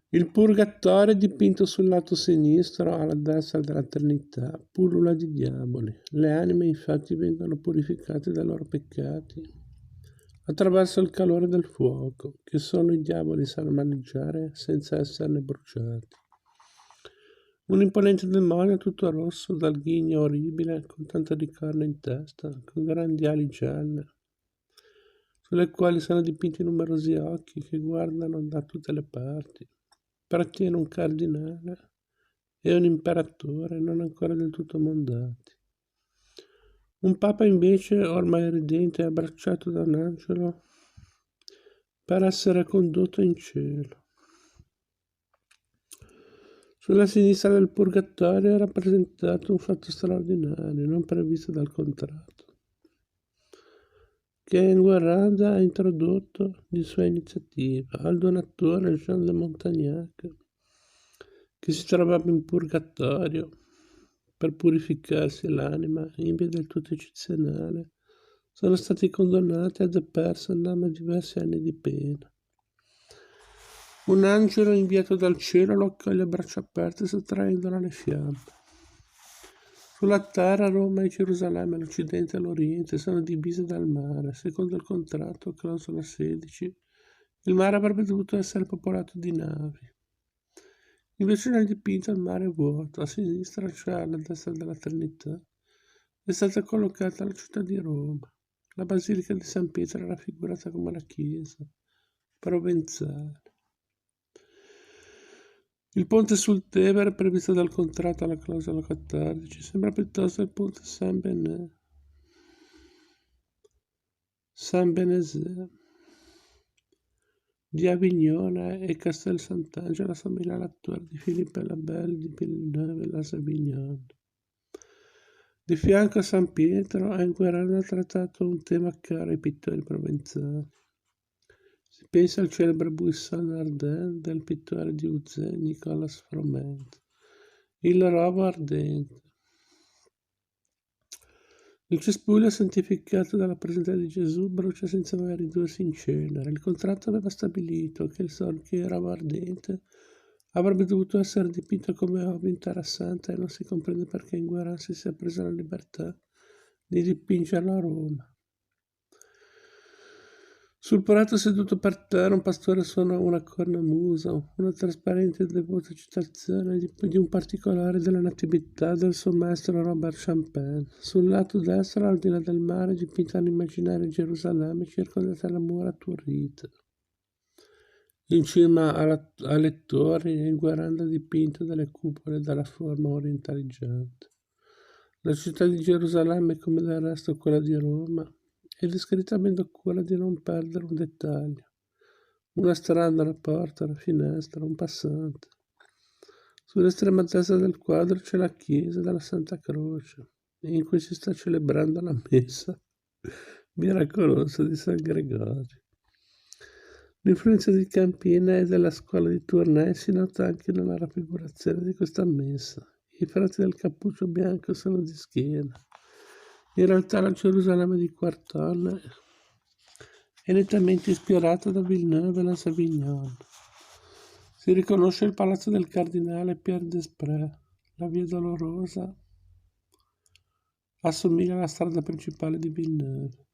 Il purgatorio è dipinto sul lato sinistro, alla destra della Trinità, pullula di diavoli. Le anime infatti vengono purificate dai loro peccati attraverso il calore del fuoco, che solo i diavoli sanno maneggiare senza esserne bruciati. Un imponente demonio tutto rosso, dal ghigno orribile, con tanto di corna in testa, con grandi ali gialle, sulle quali sono dipinti numerosi occhi che guardano da tutte le parti. Trattiene un cardinale e un imperatore non ancora del tutto mondati. Un papa invece, ormai ridente, è abbracciato da un angelo per essere condotto in cielo. Sulla sinistra del purgatorio è rappresentato un fatto straordinario, non previsto dal contratto, che Enguerrand ha introdotto di sua iniziativa al donatore Jean de Montagnac, che si trovava in purgatorio per purificarsi l'anima in via del tutto eccezionale. Sono stati condannati a The Personam a diversi anni di pena. Un angelo inviato dal cielo lo accoglie a braccia aperte sottraendolo alle fiamme. Sulla terra Roma e Gerusalemme, l'Occidente e l'Oriente, sono divise dal mare. Secondo il contratto, clausola 16, il mare avrebbe dovuto essere popolato di navi. Invece nel dipinto il mare è vuoto, a sinistra, cioè alla destra della Trinità, è stata collocata la città di Roma. La Basilica di San Pietro è raffigurata come la chiesa provenzale. Il ponte sul Tevere, previsto dal contratto alla clausola 14, sembra piuttosto il ponte Saint-Benazet di Avignone e Castel Sant'Angelo assomiglia all'attore di Philippe Labelle di Villeneuve-les Avignon. Di fianco a San Pietro, Enguerrand ha trattato un tema caro ai pittori provenzali. Si pensa al celebre Buisson Ardent del pittore di Uzès Nicolas Froment, il rovo ardente. Il cespuglio santificato dalla presenza di Gesù brucia senza mai ridursi in cenere. Il contratto aveva stabilito che il rovo ardente avrebbe dovuto essere dipinto come ovvio interessante e non si comprende perché Enguerrand si sia presa la libertà di dipingerlo a Roma. Sul prato seduto per terra un pastore suona una cornamusa, una trasparente e devota citazione di un particolare della natività del suo maestro Robert Champagne. Sul lato destro, al di là del mare, dipinta un'immaginaria Gerusalemme circondata da mura atturrite. In cima ai lettori è Enguerrand dipinto dalle cupole dalla forma orientaleggiante. La città di Gerusalemme, come del resto quella di Roma, è descritta avendo cura di non perdere un dettaglio. Una strada, una porta, una finestra, un passante. Sull'estrema destra del quadro c'è la chiesa della Santa Croce, in cui si sta celebrando la messa miracolosa di San Gregorio. L'influenza di Campina e della scuola di Tournai si nota anche nella raffigurazione di questa messa. I frati del cappuccio bianco sono di schiena. In realtà la Gerusalemme di Quartone è nettamente ispirata da Villeneuve-les Avignon. Si riconosce il palazzo del cardinale Pierre Desprez. La via Dolorosa assomiglia alla strada principale di Villeneuve.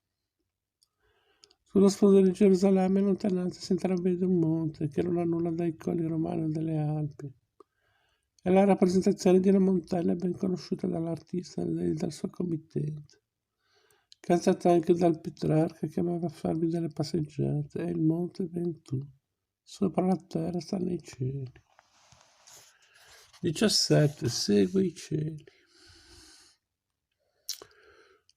Sullo sfondo di Gerusalemme in lontananza si intravede un monte che non ha nulla dai colli romani o delle Alpi. È la rappresentazione di una montagna ben conosciuta dall'artista e dal suo committente, cansata anche dal Petrarca che amava farvi delle passeggiate. È il monte Ventoux. Sopra la terra stanno i cieli. 17. Segue i cieli.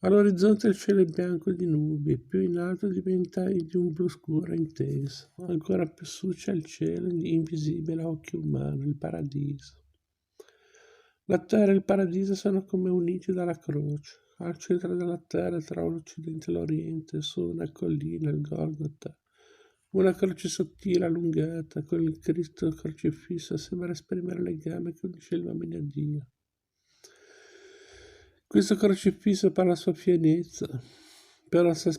All'orizzonte il cielo è bianco di nubi, più in alto diventa di un blu scuro intenso. Ancora più su c'è il cielo invisibile a occhio umano, il paradiso. La terra e il paradiso sono come uniti dalla croce. Al centro della terra, tra l'Occidente e l'Oriente, su una collina, il Golgota, una croce sottile allungata, con il Cristo crocifisso, sembra esprimere il legame che unisce gli uomini a Dio. Questo crocifisso per la sua pienezza però la sua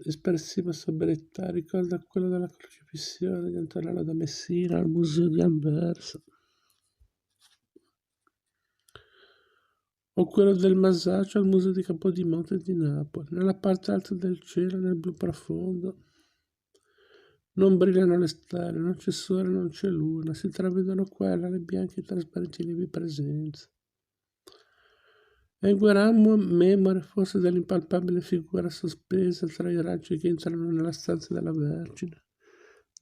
espressiva sobrietà ricorda quella della crocifissione di Antonello da Messina al Museo di Anversa, o quello del Masaccio al Museo di Capodimonte di Napoli. Nella parte alta del cielo, nel blu profondo, non brillano le stelle, non c'è sole, non c'è luna, si travedono qua e là le bianche e trasparenti lievi presenze. E guardammo memore forse dell'impalpabile figura sospesa tra i raggi che entrano nella stanza della Vergine,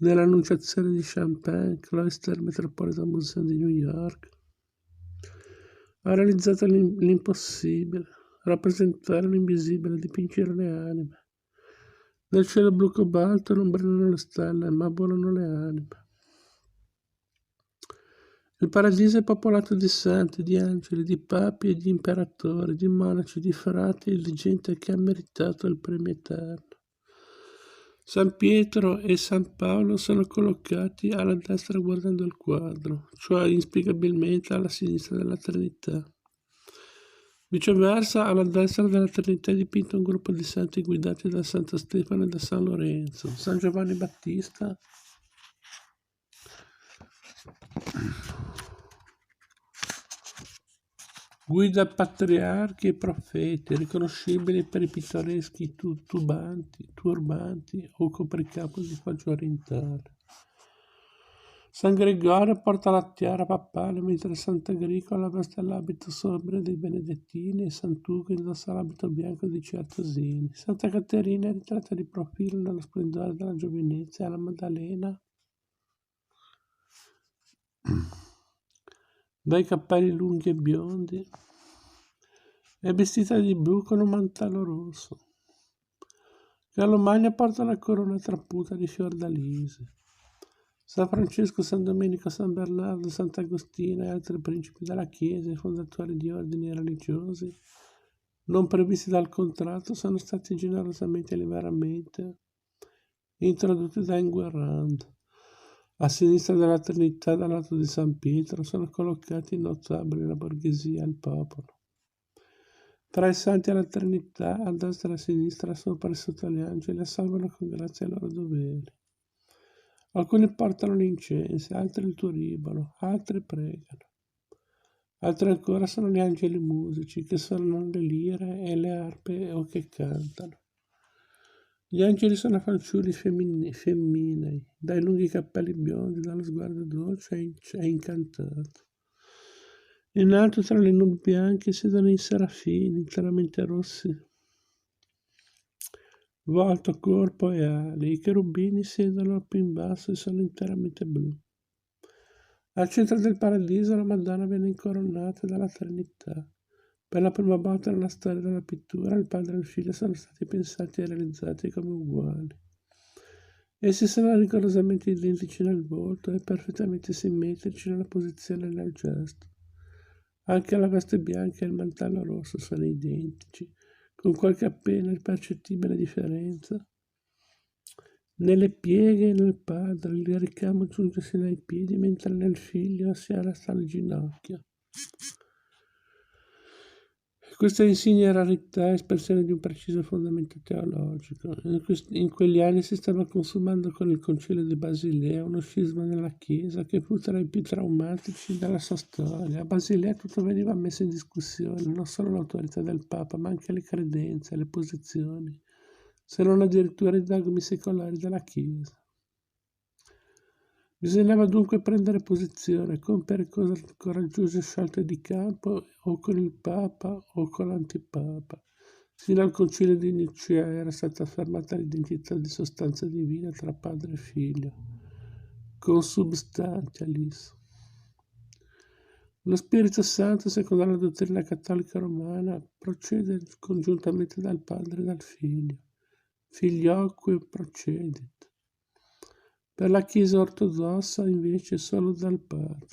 nell'annunciazione di Champagne, Cloister Metropolitan Museum di New York. Ha realizzato l'impossibile, rappresentare l'invisibile, dipingere le anime. Nel cielo blu cobalto non brillano le stelle, ma volano le anime. Il paradiso è popolato di santi, di angeli, di papi e di imperatori, di monaci, di frati e di gente che ha meritato il premio eterno. San Pietro e San Paolo sono collocati alla destra guardando il quadro, cioè inspiegabilmente alla sinistra della Trinità. Viceversa, alla destra della Trinità è dipinto un gruppo di santi guidati da Santo Stefano e da San Lorenzo. San Giovanni Battista guida patriarchi e profeti, riconoscibili per i pittoreschi turbanti o copricapo di fascia orientale. San Gregorio porta la tiara papale, mentre Sant'Agricola veste l'abito sobrio dei Benedettini e Sant'Ugo indossa l'abito bianco di Certosini. Santa Caterina è ritratta di profilo nello splendore della giovinezza e la Maddalena dai capelli lunghi e biondi, è vestita di blu con un mantello rosso. Carlo Magno porta la corona traputa di fiordalise. San Francesco, San Domenico, San Bernardo, Sant'Agostino e altri principi della Chiesa e fondatori di ordini religiosi non previsti dal contratto sono stati generosamente e liberamente introdotti da Enguerrand. A sinistra della Trinità, dal lato di San Pietro, sono collocati i notabili, la borghesia e il popolo. Tra i santi alla Trinità, a destra e a sinistra, sopra e sotto gli angeli, assolvono con grazia i loro doveri. Alcuni portano l'incenso, altri il turibolo, altri pregano. Altri ancora sono gli angeli musici, che suonano le lire e le arpe o che cantano. Gli angeli sono fanciulli femminei, dai lunghi capelli biondi, dallo sguardo dolce e incantato. In alto tra le nubi bianche siedono i serafini, interamente rossi, volto, corpo e ali. I cherubini siedono più in basso e sono interamente blu. Al centro del paradiso la Madonna viene incoronata dalla Trinità. Per la prima volta nella storia della pittura, il padre e il figlio sono stati pensati e realizzati come uguali. Essi sono rigorosamente identici nel volto e perfettamente simmetrici nella posizione e nel gesto. Anche la veste bianca e il mantello rosso sono identici, con qualche appena impercettibile differenza. Nelle pieghe e nel padre il ricamo giunge sino ai piedi, mentre nel figlio si arresta alle ginocchia. Questa insigne rarità è espressione di un preciso fondamento teologico. In quegli anni si stava consumando con il Concilio di Basilea uno scisma nella Chiesa che fu tra i più traumatici della sua storia. A Basilea tutto veniva messo in discussione, non solo l'autorità del Papa, ma anche le credenze, le posizioni, se non addirittura i dogmi secolari della Chiesa. Bisognava dunque prendere posizione, compiere coraggiose scelte di campo o con il Papa o con l'antipapa. Fino al Concilio di Nicea era stata affermata l'identità di sostanza divina tra padre e figlio, consubstantialis. Lo Spirito Santo, secondo la dottrina cattolica romana, procede congiuntamente dal padre e dal figlio. Filioque procedit. Per la Chiesa ortodossa invece solo dal Padre.